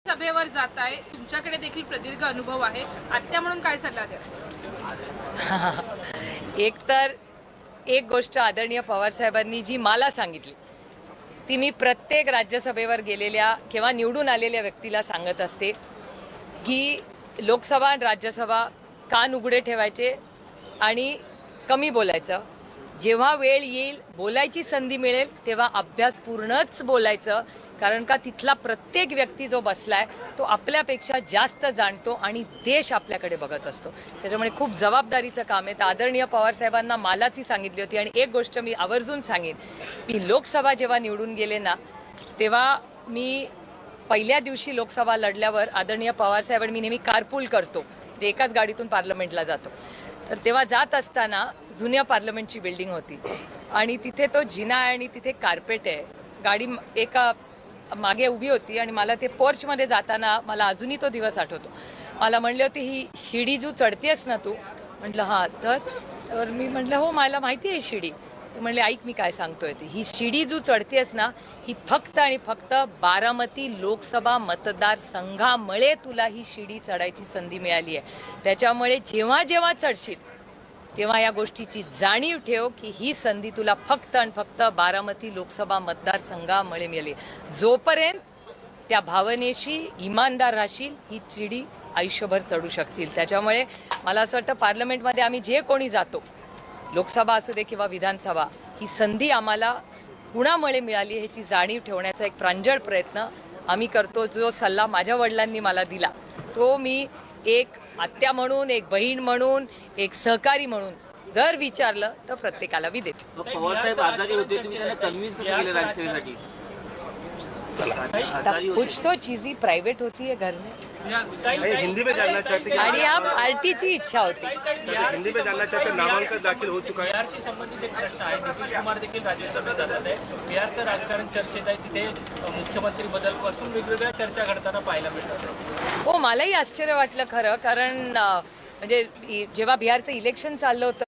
सभेवर जात आहे, तुमच्याकडे देखील प्रदीर्घ अनुभव आहे. आत्या म्हणून काय सल्ला द्याल? एक तर एक गोष्ट आदरणीय पवार साहेबांनी जी मला सांगितली ती मी प्रत्येक राज्यसभेवर गेलेल्या किंवा निवडून आलेल्या व्यक्तीला सांगत असते की लोकसभा आणि राज्यसभा कान उघडे ठेवायचे आणि कमी बोलायचं. जेव्हा वेळ येईल बोलायची संधी मिळेल तेव्हा अभ्यासपूर्णच बोलायचं, कारण का तिथला प्रत्येक व्यक्ती जो बसलाय तो आपल्यापेक्षा जास्त जाणतो आणि देश आपल्याकडे बघत असतो. त्याच्यामुळे खूप जबाबदारीचं काम आहे. तर आदरणीय पवार साहेबांना मला ती सांगितली होती. आणि एक गोष्ट मी आवर्जून सांगेन की लोकसभा जेव्हा निवडून गेले ना तेव्हा मी पहिल्या दिवशी लोकसभा लढल्यावर आदरणीय पवार साहेबांनी मी नेहमी कारपूल करतो, ते एकाच गाडीतून पार्लमेंटला जातो. तर तेव्हा जात असताना जुन्या पार्लमेंटची बिल्डिंग होती आणि तिथे तो जिना आहे आणि तिथे कार्पेट आहे. गाडी एका मागे उभी होती आणि मला ते पोर्चमध्ये जाताना मला अजूनही तो दिवस आठवतो. मला म्हणले होते, ही शिडी जो चढतेस ना तू? म्हटलं हां. तर मी म्हटलं हो मला माहिती आहे शिडी. ते म्हणले ऐक मी काय सांगतोय ते, ही शिडी जो चढतेस ना ही फक्त आणि फक्त बारामती लोकसभा मतदारसंघामुळे तुला ही शिडी चढायची संधी मिळाली आहे. त्याच्यामुळे जेव्हा जेव्हा चढशील तेव्हा या गोष्टीची जाणीव ठेव की ही संधी तुला फक्त आणि फक्त बारामती लोकसभा मतदारसंघामुळे मिळाली. जोपर्यंत त्या भावनेशी इमानदार राहशील ही शिडी आयुष्यभर चढू शकतील. त्याच्यामुळे मला असं वाटतं पार्लमेंटमध्ये आम्ही जे कोणी जातो, लोकसभा असू दे किंवा विधानसभा, ही संधी आम्हाला कुणामुळे मिळाली ह्याची जाणीव ठेवण्याचा एक प्रांजळ प्रयत्न आम्ही करतो. जो सल्ला माझ्या वडिलांनी मला दिला तो मी एक आत्या म्हणून, एक बहीण म्हणून, एक सहकारी म्हणून जर विचारलं तर प्रत्येकाला मी देते. पवार साहेब आजारी होते, तुम्ही त्यांना कन्व्हिन्स कसं केलं राज्यसभेसाठी? कुछ तो चीज़ी प्राइवेट होती है घर में. हिंदी में जानना चाहते आणि या पार्टीची इच्छा होती. हिंदी में जानना चाहते नामांकन दाखिल हो चुका है. बिहारशी संबंधित एक प्रश्न आहे. नितीश कुमार देखील राज्यसभेत जातात आहे. बिहारचं राजकारण चर्चेत आहे. तिथे मुख्यमंत्री बदलपासून वेगवेगळ्या चर्चा घडताना पाहायला मिळतात. हो मलाही आश्चर्य वाटलं खरं, कारण म्हणजे जेव्हा बिहारचं इलेक्शन चाललं होतं